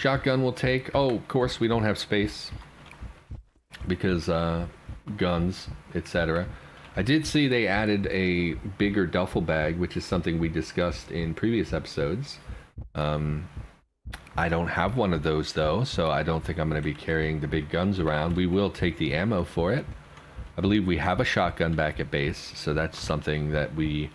Shotgun will take. Oh, of course we don't have space because guns, etc. I did see they added a bigger duffel bag, which is something we discussed in previous episodes. I don't have one of those though, so I don't think I'm going to be carrying the big guns around. We will take the ammo for it. I believe we have a shotgun back at base, so that's something that we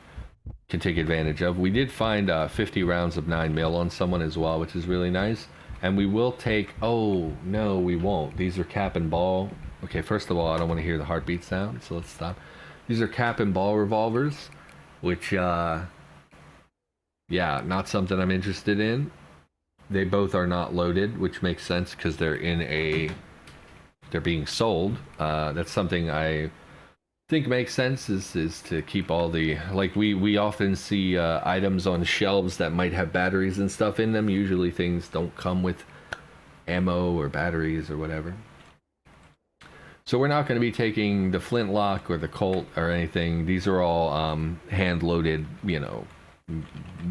can take advantage of. We did find 50 rounds of 9mm on someone as well, which is really nice. And we will take... Oh, no, we won't. These are cap and ball. Okay, first of all, I don't want to hear the heartbeat sound, so let's stop. These are cap and ball revolvers, which, yeah, not something I'm interested in. They both are not loaded, which makes sense because they're in a... They're being sold. That's something I think makes sense is to keep all the... Like, we often see items on shelves that might have batteries and stuff in them. Usually things don't come with ammo or batteries or whatever. So we're not going to be taking the flintlock or the Colt or anything. These are all hand-loaded, you know,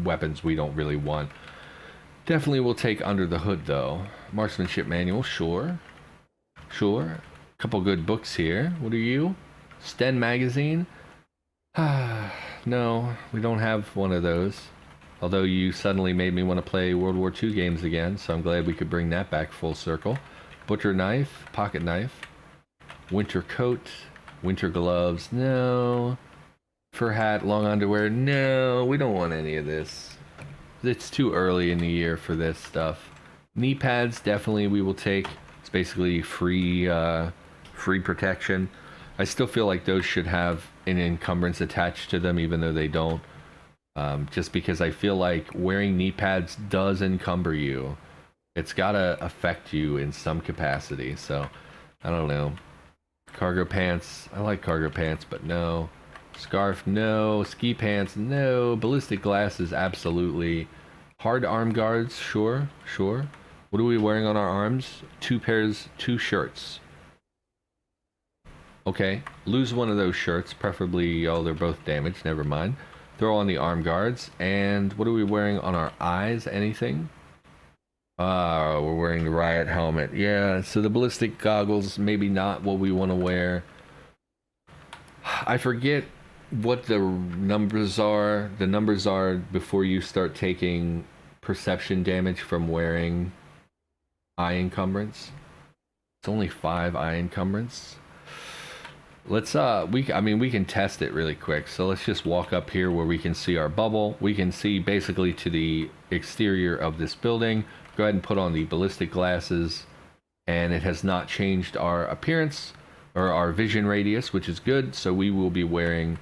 weapons we don't really want. Definitely will take under the hood, though. Marksmanship manual, sure. Sure. Couple good books here. What are you? Sten magazine? No, we don't have one of those. Although you suddenly made me want to play World War II games again, so I'm glad we could bring that back full circle. Butcher knife, pocket knife. Winter coat, winter gloves, no. Fur hat, long underwear, no. We don't want any of this. It's too early in the year for this stuff. Knee pads, definitely we will take. It's basically free protection. I still feel like those should have an encumbrance attached to them, even though they don't. Just because I feel like wearing knee pads does encumber you. It's gotta affect you in some capacity, so I don't know. Cargo pants, I like cargo pants, but no. Scarf, no. Ski pants, no. Ballistic glasses, absolutely. Hard arm guards, sure, sure. What are we wearing on our arms? 2 pairs, 2 shirts. Okay, lose one of those shirts, preferably, oh, they're both damaged, never mind. Throw on the arm guards, and what are we wearing on our eyes? Anything? We're wearing the riot helmet. Yeah, so the ballistic goggles, maybe not what we want to wear. I forget what the numbers are. The numbers are before you start taking perception damage from wearing eye encumbrance. It's only 5 eye encumbrance. Let's I mean we can test it really quick. So let's just walk up here where we can see our bubble. We can see basically to the exterior of this building. Go ahead and put on the ballistic glasses, and it has not changed our appearance or our vision radius, which is good. So we will be wearing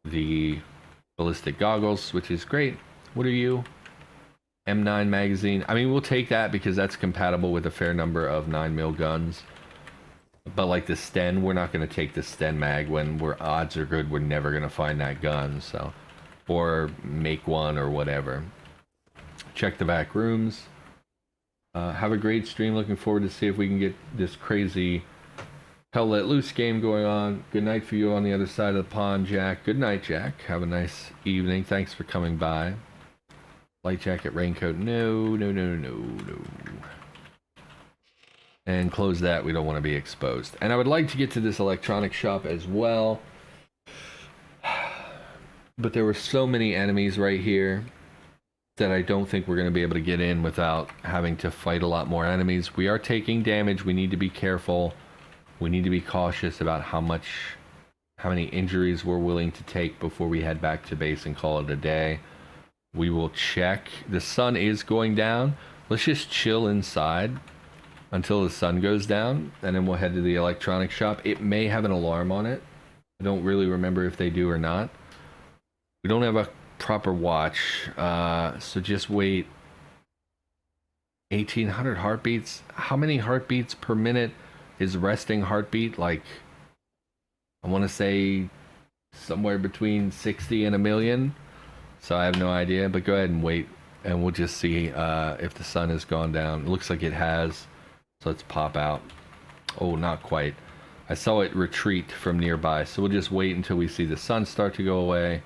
the ballistic goggles, which is great. What are you? M9 magazine. I mean, we'll take that because that's compatible with a fair number of 9mm guns. But like the Sten, we're not going to take the Sten mag when odds are good we're never going to find that gun. So, or make one or whatever. Check the back rooms. Have a great stream. Looking forward to see if we can get this crazy Hell Let Loose game going on. Good night for you on the other side of the pond, Jack. Good night, Jack. Have a nice evening. Thanks for coming by. Light jacket, raincoat. No, no, no, no, no. And close that. We don't want to be exposed. And I would like to get to this electronic shop as well. But there were so many enemies right here that I don't think we're going to be able to get in without having to fight a lot more enemies. We are taking damage. We need to be careful. We need to be cautious about how many injuries we're willing to take before we head back to base and call it a day. We will check. The sun is going down. Let's just chill inside until the sun goes down, and then we'll head to the electronic shop. It may have an alarm on it. I don't really remember if they do or not. We don't have a proper watch, so just wait. 1800 heartbeats. How many heartbeats per minute is resting heartbeat? Like, I want to say somewhere between 60 and a million. So I have no idea, but go ahead and wait, and we'll just see if the sun has gone down. It looks like it has, so let's pop out. Oh, not quite. I saw it retreat from nearby, so we'll just wait until we see the sun start to go away,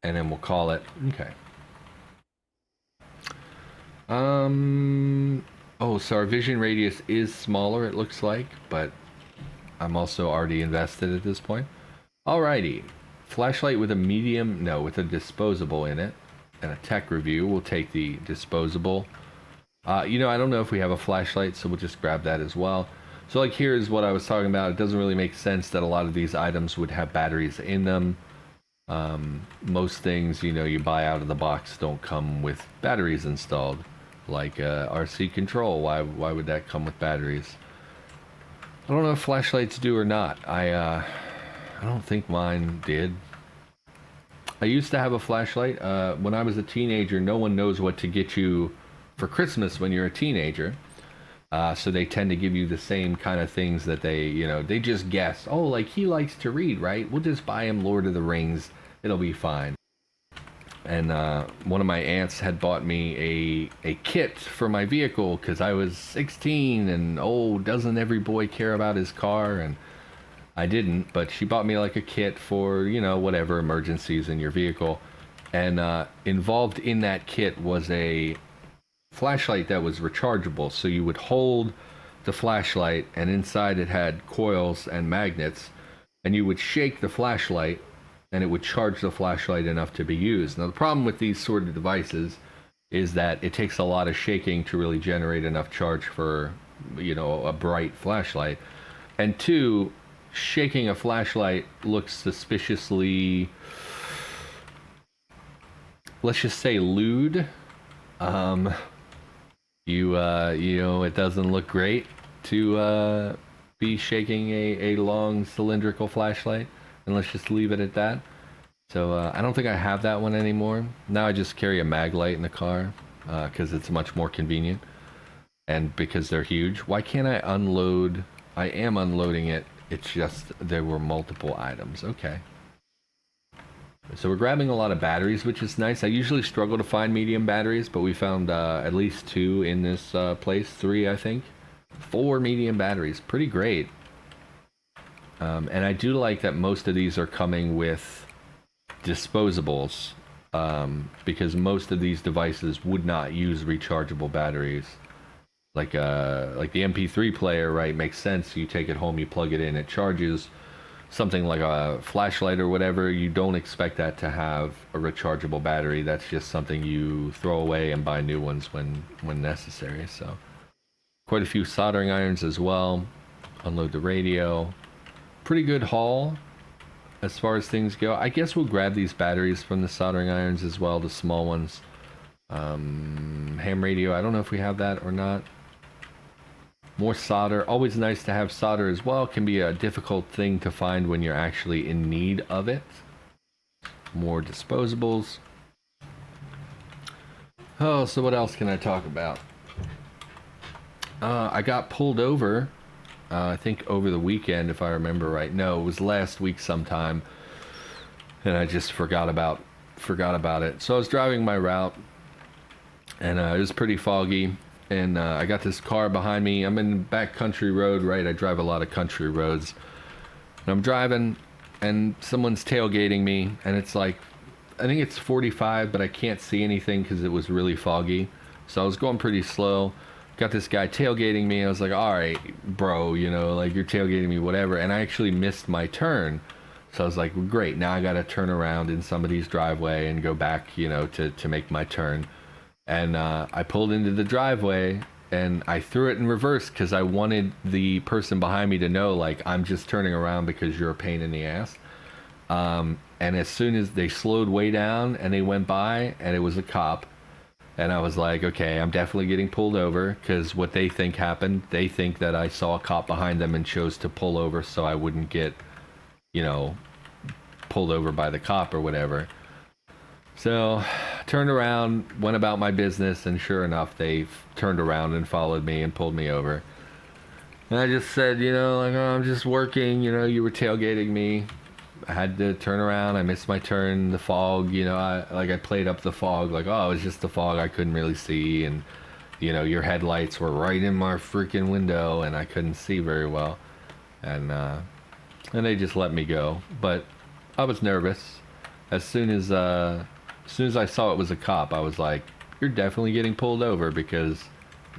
and then we'll call it. Okay. Oh, so our vision radius is smaller, it looks like, but I'm also already invested at this point. Alrighty. Flashlight with a medium, no, with a disposable in it. And a tech review. We'll take the disposable. You know, I don't know if we have a flashlight, so we'll just grab that as well. So, like, here's what I was talking about. It doesn't really make sense that a lot of these items would have batteries in them. Most things, you know, you buy out of the box don't come with batteries installed. Like RC control, why would that come with batteries? I don't know if flashlights do or not. I don't think mine did. I used to have a flashlight. When I was a teenager, no one knows what to get you for Christmas when you're a teenager. So they tend to give you the same kind of things that they, you know, they just guess. Oh, like he likes to read, right? We'll just buy him Lord of the Rings. It'll be fine. And one of my aunts had bought me a kit for my vehicle because I was 16 and, oh, doesn't every boy care about his car? And I didn't, but she bought me like a kit for, you know, whatever emergencies in your vehicle. And involved in that kit was a flashlight that was rechargeable. So you would hold the flashlight and inside it had coils and magnets, and you would shake the flashlight and it would charge the flashlight enough to be used. Now the problem with these sort of devices is that it takes a lot of shaking to really generate enough charge for, you know, a bright flashlight. And two, shaking a flashlight looks suspiciously, let's just say, lewd. You know, it doesn't look great to be shaking a long cylindrical flashlight, and let's just leave it at that. So I don't think I have that one anymore. Now I just carry a mag light in the car because it's much more convenient, and because they're huge. Why can't I unload? I am unloading it. It's just there were multiple items. Okay. So we're grabbing a lot of batteries, which is nice. I usually struggle to find medium batteries, but we found at least 2 in this place. 3, I think. 4 medium batteries. Pretty great. And I do like that most of these are coming with disposables, because most of these devices would not use rechargeable batteries. Like the MP3 player, right? Makes sense. You take it home, you plug it in, it charges. Something like a flashlight or whatever, you don't expect that to have a rechargeable battery. That's just something you throw away and buy new ones when necessary. So quite a few soldering irons as well. Unload the radio. Pretty good haul as far as things go. I guess we'll grab these batteries from the soldering irons as well, the small ones. Ham radio, I don't know if we have that or not. More solder, always nice to have solder as well. Can be a difficult thing to find when you're actually in need of it. More disposables. Oh, so what else can I talk about? I got pulled over, I think over the weekend, if I remember right. No, it was last week sometime, and I just forgot about it. So I was driving my route, and it was pretty foggy. And I got this car behind me. I'm in backcountry road, right? I drive a lot of country roads. And I'm driving, and someone's tailgating me. And it's like, I think it's 45, but I can't see anything because it was really foggy. So I was going pretty slow. Got this guy tailgating me. I was like, all right, bro, you know, like you're tailgating me, whatever. And I actually missed my turn. So I was like, well, great. Now I got to turn around in somebody's driveway and go back, you know, to make my turn. And I pulled into the driveway and I threw it in reverse because I wanted the person behind me to know, like, I'm just turning around because you're a pain in the ass. And as soon as they slowed way down and they went by and it was a cop, and I was like, okay, I'm definitely getting pulled over because what they think happened, they think that I saw a cop behind them and chose to pull over so I wouldn't get, you know, pulled over by the cop or whatever. So, turned around, went about my business, and sure enough, they turned around and followed me and pulled me over. And I just said, you know, like, oh, I'm just working, you know, you were tailgating me. I had to turn around, I missed my turn, the fog, you know, I played up the fog, like, oh, it was just the fog, I couldn't really see, and, you know, your headlights were right in my freaking window, and I couldn't see very well. And they just let me go. But I was nervous. As soon as I saw it was a cop, I was like, you're definitely getting pulled over because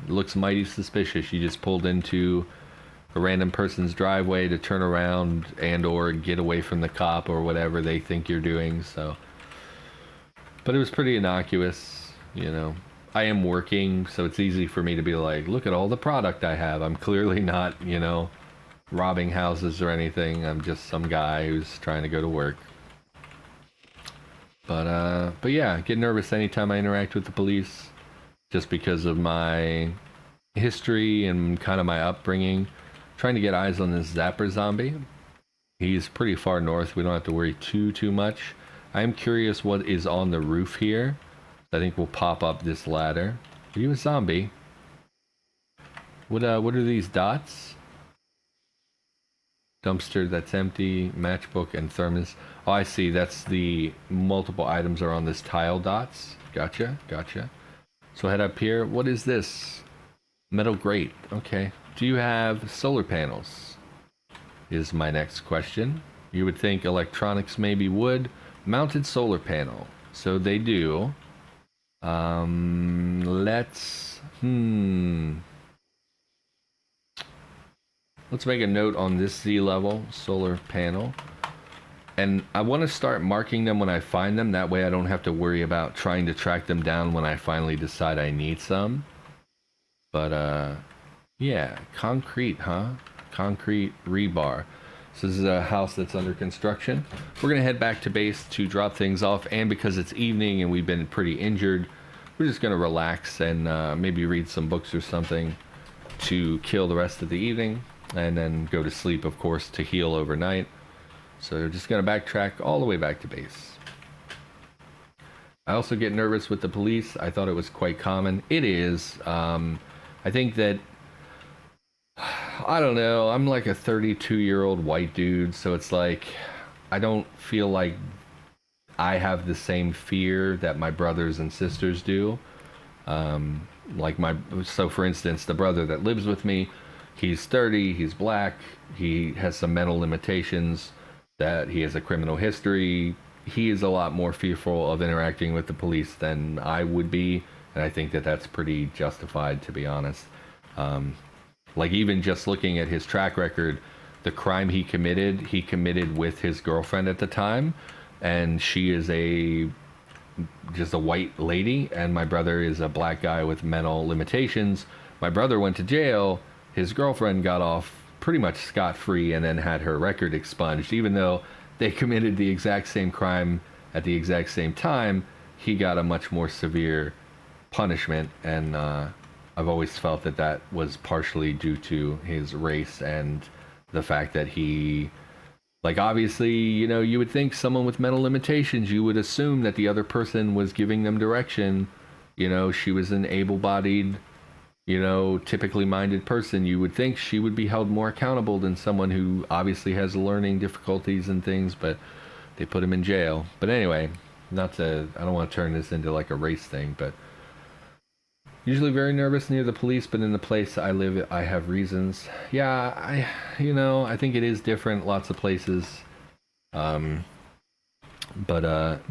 It looks mighty suspicious. You just pulled into a random person's driveway to turn around and or get away from the cop or whatever they think you're doing. So, but it was pretty innocuous, you know. I am working, so it's easy for me to be like, look at all the product I have. I'm clearly not, you know, robbing houses or anything. I'm just some guy who's trying to go to work. But yeah, I get nervous anytime I interact with the police, just because of my history and kind of my upbringing. Trying to get eyes on this Zapper zombie. He's pretty far north. We don't have to worry too much. I am curious what is on the roof here. I think we'll pop up this ladder. Are you a zombie? What are these dots? Dumpster that's empty, matchbook, and thermos. Oh, I see. That's the multiple items are on this tile dots. Gotcha. So head up here. What is this? Metal grate. Okay. Do you have solar panels? Is my next question. You would think electronics maybe would. Mounted solar panel. So they do. Let's make a note on this Z level solar panel. And I want to start marking them when I find them. That way I don't have to worry about trying to track them down when I finally decide I need some. But, yeah, concrete, huh? Concrete rebar. So this is a house that's under construction. We're going to head back to base to drop things off. And because it's evening and we've been pretty injured, we're just going to relax and maybe read some books or something to kill the rest of the evening. And then go to sleep, of course, to heal overnight. So we're just going to backtrack all the way back to base. I also get nervous with the police. I thought it was quite common. It is. I think that, I don't know, I'm like a 32-year-old white dude, so it's like, I don't feel like I have the same fear that my brothers and sisters do. So for instance, the brother that lives with me, he's 30, he's black, he has some mental limitations, that he has a criminal history. He is a lot more fearful of interacting with the police than I would be, and I think that that's pretty justified, to be honest. Like even just looking at his track record, the crime he committed with his girlfriend at the time, and she is just a white lady, and my brother is a black guy with mental limitations. My brother went to jail, his girlfriend got off pretty much scot-free and then had her record expunged. Even though they committed the exact same crime at the exact same time, he got a much more severe punishment, and I've always felt that that was partially due to his race and the fact that he, like, obviously, you know, you would think someone with mental limitations, you would assume that the other person was giving them direction. You know, she was an able-bodied, you know, typically minded person. You would think she would be held more accountable than someone who obviously has learning difficulties and things, but they put him in jail. But anyway, I don't want to turn this into like a race thing, but usually very nervous near the police, but in the place I live, I have reasons. Yeah, I think it is different, lots of places. But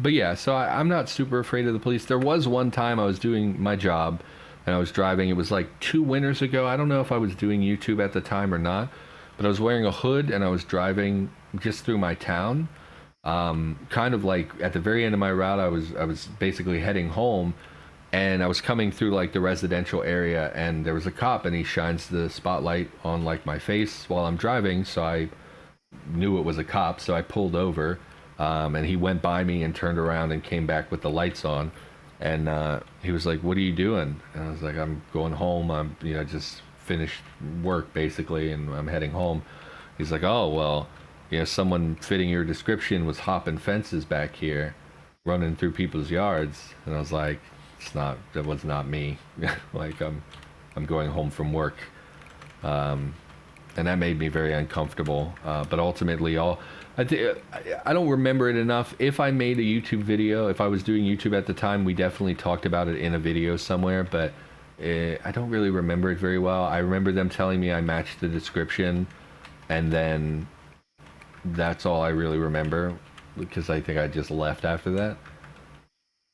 yeah, so I'm not super afraid of the police. There was one time I was doing my job, and I was driving. It was like 2 winters ago. I don't know if I was doing YouTube at the time or not, but I was wearing a hood and I was driving just through my town. Kind of like at the very end of my route, I was basically heading home, and I was coming through like the residential area, and there was a cop, and he shines the spotlight on like my face while I'm driving. So I knew it was a cop, so I pulled over, and he went by me and turned around and came back with the lights on. And he was like, "What are you doing?" And I was like, "I'm going home. I'm, just finished work basically, and I'm heading home." He's like, "Oh, well, someone fitting your description was hopping fences back here, running through people's yards." And I was like, that was not me. Like, I'm going home from work. And that made me very uncomfortable. But ultimately, I don't remember it enough. If I made a YouTube video, if I was doing YouTube at the time, we definitely talked about it in a video somewhere, but I don't really remember it very well. I remember them telling me I matched the description, and then that's all I really remember, because I think I just left after that.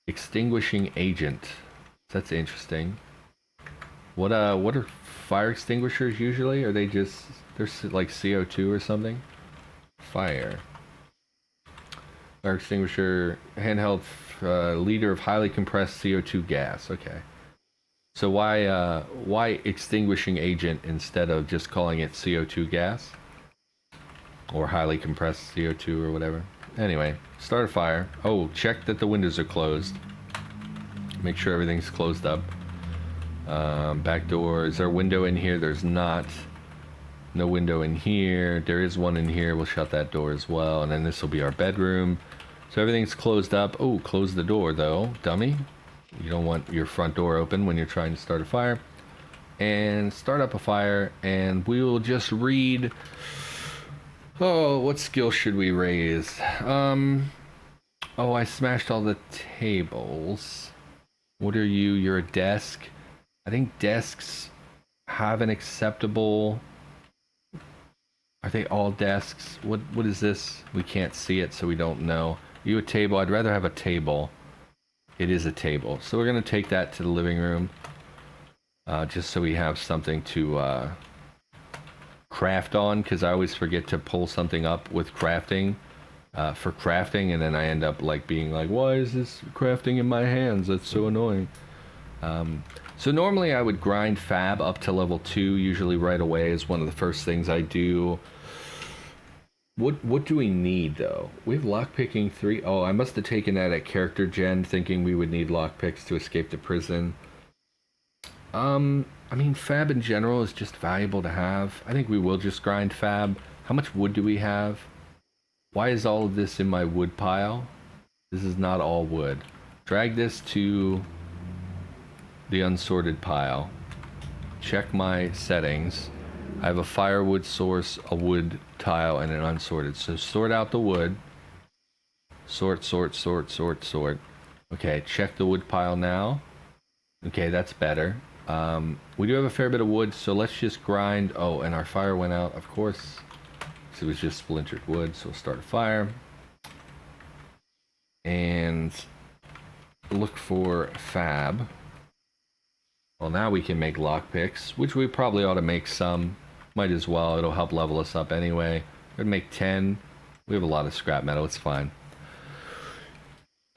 Extinguishing agent. That's interesting. What are fire extinguishers usually? Are they just they're like CO2 or something? Fire extinguisher, handheld liter of highly compressed CO2 gas. Okay. So why extinguishing agent instead of just calling it CO2 gas or highly compressed CO2 or whatever? Anyway, start a fire. Oh, check that the windows are closed. Make sure everything's closed up. Back door. Is there a window in here? There's not. No window in here. There is one in here. We'll shut that door as well. And then this will be our bedroom. So everything's closed up. Oh, close the door though, dummy. You don't want your front door open when you're trying to start a fire. And start up a fire, and we will just read. Oh, what skill should we raise? Oh, I smashed all the tables. What are you? You're a desk. I think desks have an acceptable. Are they all desks? What is this? We can't see it, so we don't know. You a table? I'd rather have a table. It is a table. So we're going to take that to the living room. Just so we have something to craft on, because I always forget to pull something up with crafting. For crafting, and then I end up like being like, why is this crafting in my hands? That's so annoying. So normally I would grind fab up to level 2, usually right away is one of the first things I do. What do we need though? We have lockpicking 3. Oh, I must have taken that at character gen, thinking we would need lockpicks to escape the prison. I mean, fab in general is just valuable to have. I think we will just grind fab. How much wood do we have? Why is all of this in my wood pile? This is not all wood. Drag this to the unsorted pile. Check my settings. I have a firewood source, a wood tile, and an unsorted. So sort out the wood. Sort. Okay, check the wood pile now. Okay, that's better. We do have a fair bit of wood, so let's just grind. Oh, and our fire went out, of course. So it was just splintered wood, so we'll start a fire. And look for fab. Well, now we can make lockpicks, which we probably ought to make some. Might as well, it'll help level us up anyway. We're gonna make 10. We have a lot of scrap metal, it's fine.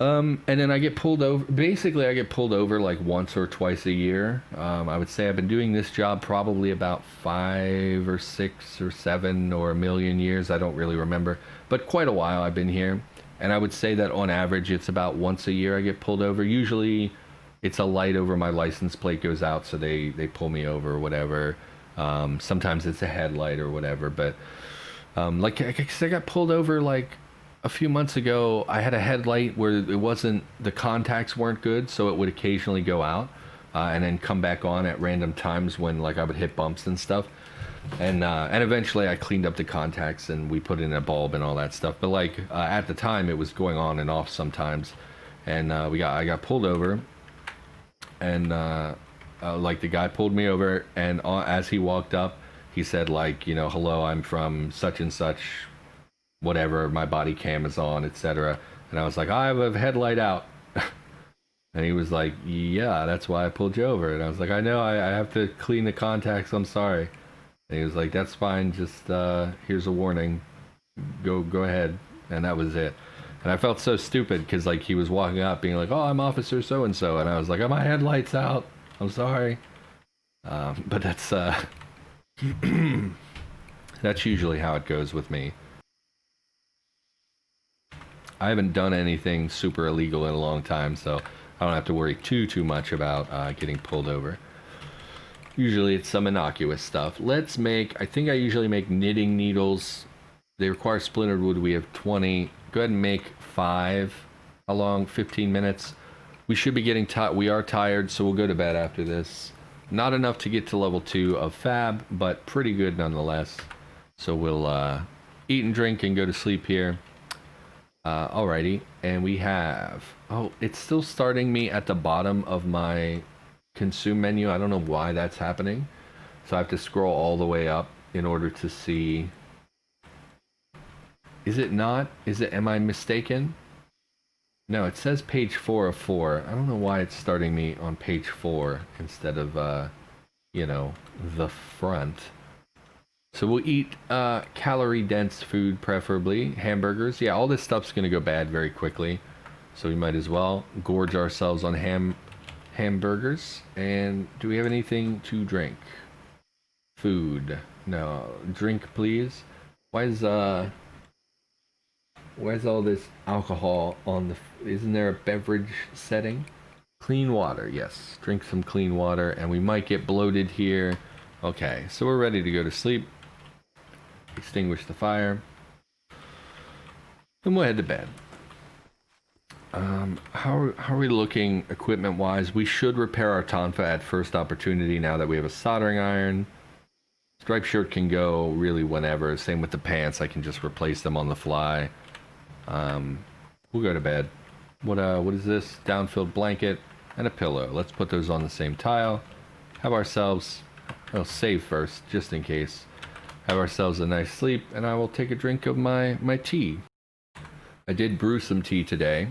And then I get pulled over. Basically, I get pulled over like once or twice a year. I would say I've been doing this job probably about 5 or 6 or 7 or a million years. I don't really remember, but quite a while I've been here. And I would say that on average, it's about once a year I get pulled over. Usually, it's a light over my license plate goes out, so they pull me over or whatever. Sometimes it's a headlight or whatever. But like I got pulled over like a few months ago. I had a headlight where it wasn't, the contacts weren't good, so it would occasionally go out and then come back on at random times when like I would hit bumps and stuff. And eventually I cleaned up the contacts and we put in a bulb and all that stuff. But like at the time it was going on and off sometimes. And I got pulled over, and like the guy pulled me over, and as he walked up, he said like, you know, hello, I'm from such and such, whatever, my body cam is on, etc. And I was like, I have a headlight out. And he was like, yeah, that's why I pulled you over. And I was like, I know, I have to clean the contacts, I'm sorry. And he was like, that's fine, just here's a warning, go ahead. And that was it. And I felt so stupid because like he was walking up being like, oh, I'm officer so and so, and I was like, oh, my headlight's out, I'm sorry. But that's that's usually how it goes with me. I haven't done anything super illegal in a long time, so I don't have to worry too much about getting pulled over. Usually it's some innocuous stuff. Let's make, I think I usually make knitting needles. They require splintered wood. We have 20. Go ahead and make 5. How long? 15 minutes. We should be getting tired. We are tired, so we'll go to bed after this. Not enough to get to level 2 of fab, but pretty good nonetheless. So we'll eat and drink and go to sleep here. Alrighty, and we have, oh, it's still starting me at the bottom of my consume menu. I don't know why that's happening, so I have to scroll all the way up in order to see. Is it not? Am I mistaken? No, it says page 4 of 4. I don't know why it's starting me on page 4 instead of you know, the front. So we'll eat calorie-dense food, preferably. Hamburgers. Yeah, all this stuff's going to go bad very quickly. So we might as well gorge ourselves on hamburgers. And do we have anything to drink? Food. No. Drink, please. Why's all this alcohol on the... Isn't there a beverage setting? Clean water, yes. Drink some clean water, and we might get bloated here. Okay, so we're ready to go to sleep. Extinguish the fire. And we'll head to bed. How are we looking equipment-wise? We should repair our tonfa at first opportunity now that we have a soldering iron. Striped shirt can go really whenever. Same with the pants. I can just replace them on the fly. We'll go to bed. What is this? Downfilled blanket and a pillow. Let's put those on the same tile. Have ourselves... I'll save first, just in case. Have ourselves a nice sleep, and I will take a drink of my tea. I did brew some tea today,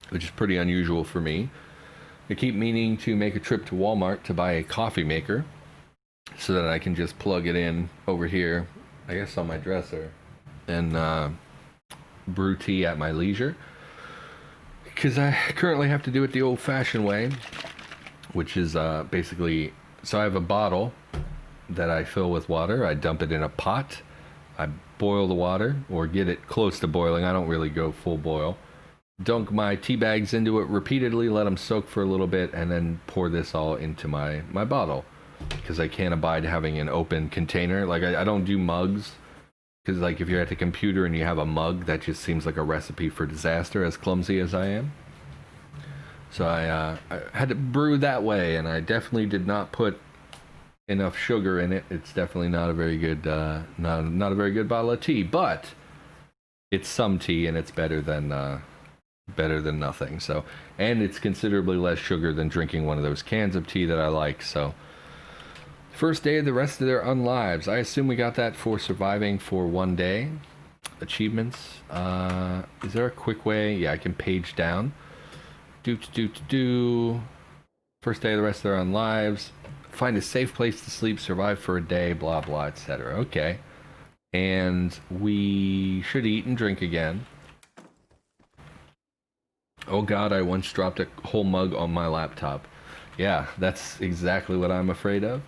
which is pretty unusual for me. I keep meaning to make a trip to Walmart to buy a coffee maker so that I can just plug it in over here, I guess on my dresser, and brew tea at my leisure. Because I currently have to do it the old-fashioned way, which is basically... So I have a bottle that I fill with water. I dump it in a pot. I boil the water, or get it close to boiling. I don't really go full boil. Dunk my tea bags into it repeatedly, let them soak for a little bit, and then pour this all into my bottle. Because I can't abide having an open container. Like, I don't do mugs. Because, like, if you're at the computer and you have a mug, that just seems like a recipe for disaster, as clumsy as I am. So I had to brew that way, and I definitely did not put enough sugar in it. It's definitely not a very good, not a very good bottle of tea, but it's some tea, and it's better than nothing. So, and it's considerably less sugar than drinking one of those cans of tea that I like. So, first day of the rest of their unlives. I assume we got that for surviving for one day. Achievements. Is there a quick way? Yeah, I can page down. First day of the rest of their unlives. Find a safe place to sleep, survive for a day, blah, blah, etc. Okay. And we should eat and drink again. Oh god, I once dropped a whole mug on my laptop. Yeah, that's exactly what I'm afraid of.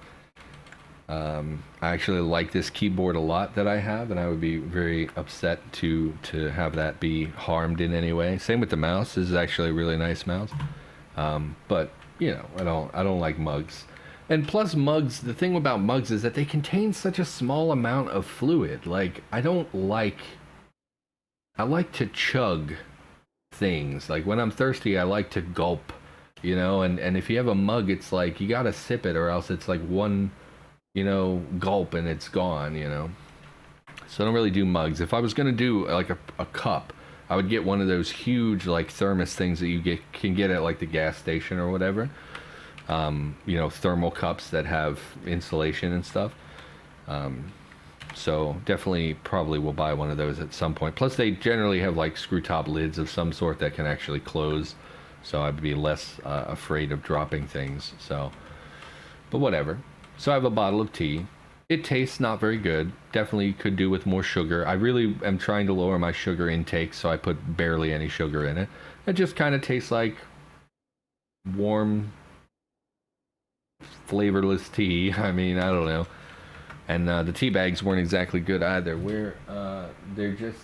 I actually like this keyboard a lot that I have, and I would be very upset to have that be harmed in any way. Same with the mouse. This is actually a really nice mouse. But, you know, I don't like mugs. And plus mugs, the thing about mugs is that they contain such a small amount of fluid. Like, I like to chug things. Like, when I'm thirsty, I like to gulp, you know, and if you have a mug, it's like, you gotta sip it, or else it's like one, you know, gulp and it's gone, you know. So I don't really do mugs. If I was gonna do like a cup, I would get one of those huge like thermos things that you can get at like the gas station or whatever. You know, thermal cups that have insulation and stuff. So definitely probably will buy one of those at some point. Plus they generally have like screw top lids of some sort that can actually close, so I'd be less afraid of dropping things. So, but whatever. So I have a bottle of tea. It tastes not very good. Definitely could do with more sugar. I really am trying to lower my sugar intake, so I put barely any sugar in it. It just kind of tastes like warm, flavorless tea. I mean, I don't know. And the tea bags weren't exactly good either. They're just...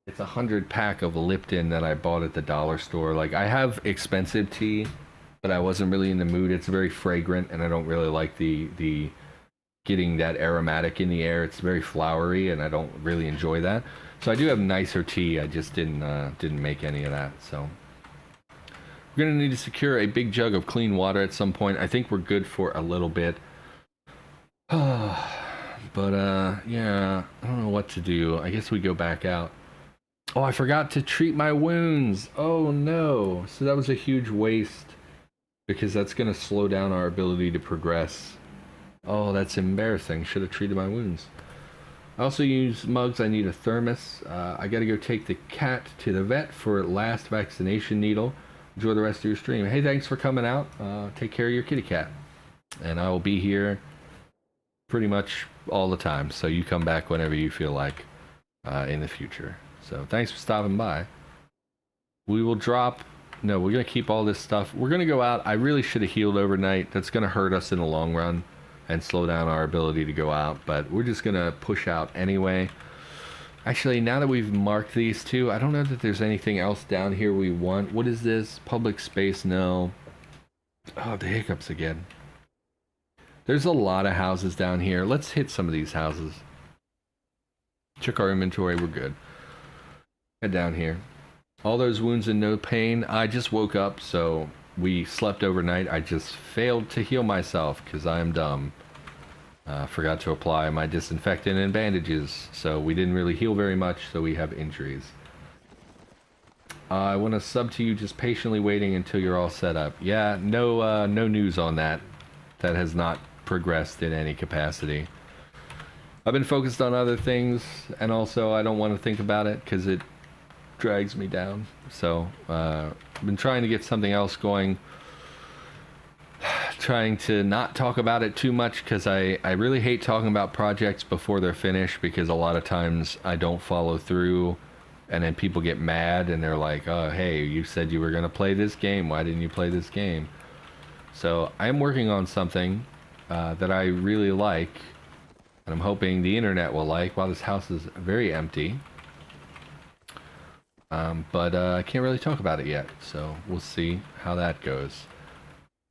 It's 100 pack of Lipton that I bought at the dollar store. Like, I have expensive tea, but I wasn't really in the mood. It's very fragrant, and I don't really like the getting that aromatic in the air. It's very flowery, and I don't really enjoy that. So I do have nicer tea. I just didn't make any of that. So we're gonna need to secure a big jug of clean water at some point. I think we're good for a little bit. But yeah, I don't know what to do. I guess we go back out. Oh, I forgot to treat my wounds. Oh no. So that was a huge waste, because that's going to slow down our ability to progress. Oh, that's embarrassing. Should have treated my wounds. I also use mugs. I need a thermos. I got to go take the cat to the vet for last vaccination needle. Enjoy the rest of your stream. Hey, thanks for coming out. Take care of your kitty cat. and I will be here pretty much all the time, so you come back whenever you feel like in the future. So thanks for stopping by. We will drop... No, we're going to keep all this stuff. We're going to go out. I really should have healed overnight. That's going to hurt us in the long run and slow down our ability to go out, but we're just going to push out anyway. Actually, now that we've marked these two, I don't know that there's anything else down here we want. What is this? Public space? No. Oh, the hiccups again. There's a lot of houses down here. Let's hit some of these houses. Check our inventory. We're good. Head down here. All those wounds and no pain. I just woke up, so we slept overnight. I just failed to heal myself because I am dumb. Forgot to apply my disinfectant and bandages, so we didn't really heal very much, so we have injuries. I want to sub to you, just patiently waiting until you're all set up. Yeah, no news on that. That has not progressed in any capacity. I've been focused on other things, and also I don't want to think about it because it drags me down. So I've been trying to get something else going, trying to not talk about it too much because I really hate talking about projects before they're finished, because a lot of times I don't follow through and then people get mad and they're like, oh hey, you said you were going to play this game, why didn't you play this game? So I'm working on something that I really like, and I'm hoping the internet will like. While this house is very empty, but I can't really talk about it yet, so we'll see how that goes.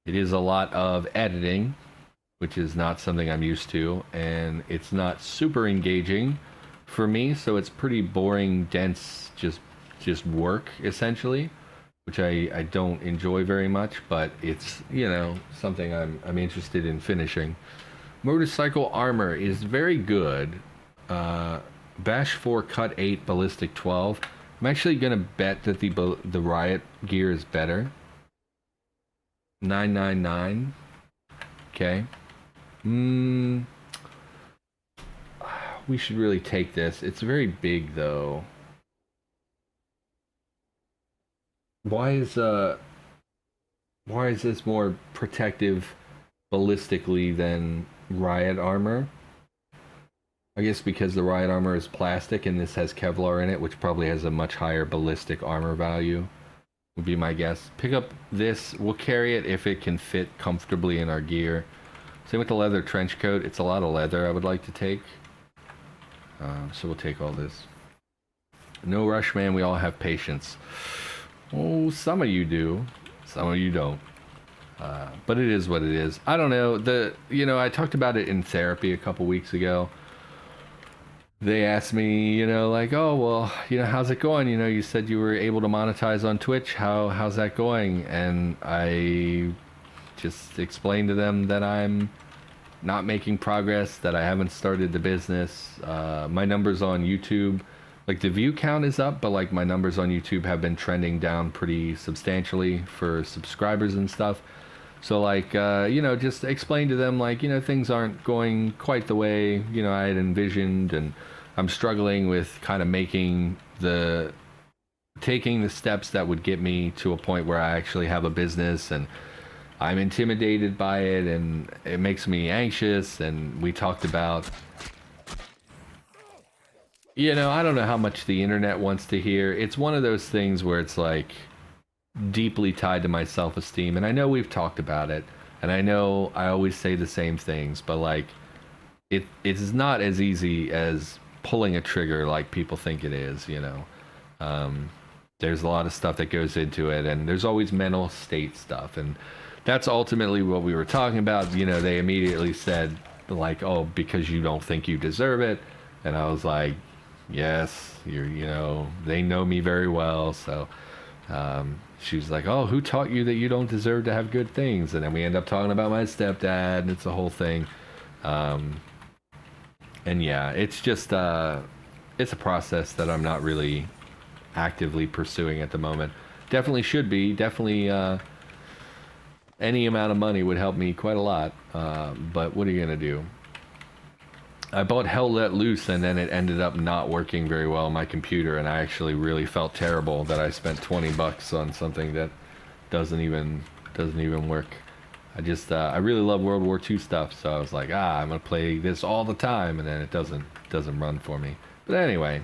It is a lot of editing, which is not something I'm used to, and it's not super engaging for me, so it's pretty boring, dense, just work, essentially, which I don't enjoy very much, but it's, you know, something I'm interested in finishing. Motorcycle armor is very good. Bash 4, Cut 8, Ballistic 12. I'm actually gonna bet that the riot gear is better. 999. Okay. We should really take this. It's very big though. Why is this more protective ballistically than riot armor? I guess because the riot armor is plastic and this has Kevlar in it, which probably has a much higher ballistic armor value, would be my guess. Pick up this. We'll carry it if it can fit comfortably in our gear. Same with the leather trench coat. It's a lot of leather I would like to take. So we'll take all this. No rush, man. We all have patience. Oh, some of you do. Some of you don't. But it is what it is. I don't know. I talked about it in therapy a couple weeks ago. They asked me, you know, like, oh, well, you know, how's it going? You know, you said you were able to monetize on Twitch. How's that going? And I just explained to them that I'm not making progress, that I haven't started the business. My numbers on YouTube, like the view count is up, but like my numbers on YouTube have been trending down pretty substantially for subscribers and stuff. So like, you know, just explain to them like, you know, things aren't going quite the way, you know, I had envisioned, and I'm struggling with kind of taking the steps that would get me to a point where I actually have a business, and I'm intimidated by it and it makes me anxious. And we talked about, you know, I don't know how much the internet wants to hear. It's one of those things where it's like deeply tied to my self-esteem, and I know we've talked about it, and I know I always say the same things, but like it is not as easy as pulling a trigger like people think it is, you know. There's a lot of stuff that goes into it, and there's always mental state stuff, and that's ultimately what we were talking about. You know, they immediately said like, oh, because you don't think you deserve it, and I was like, yes, you know, they know me very well, so she was like, oh, who taught you that you don't deserve to have good things? And then we end up talking about my stepdad, and it's a whole thing. And yeah, it's just it's a process that I'm not really actively pursuing at the moment. Definitely should be. Definitely any amount of money would help me quite a lot, but what are you gonna do? I bought Hell Let Loose, and then it ended up not working very well on my computer, and I actually really felt terrible that I spent $20 on something that doesn't even work. I really love World War II stuff, so I was like, I'm gonna play this all the time, and then it doesn't run for me. But anyway,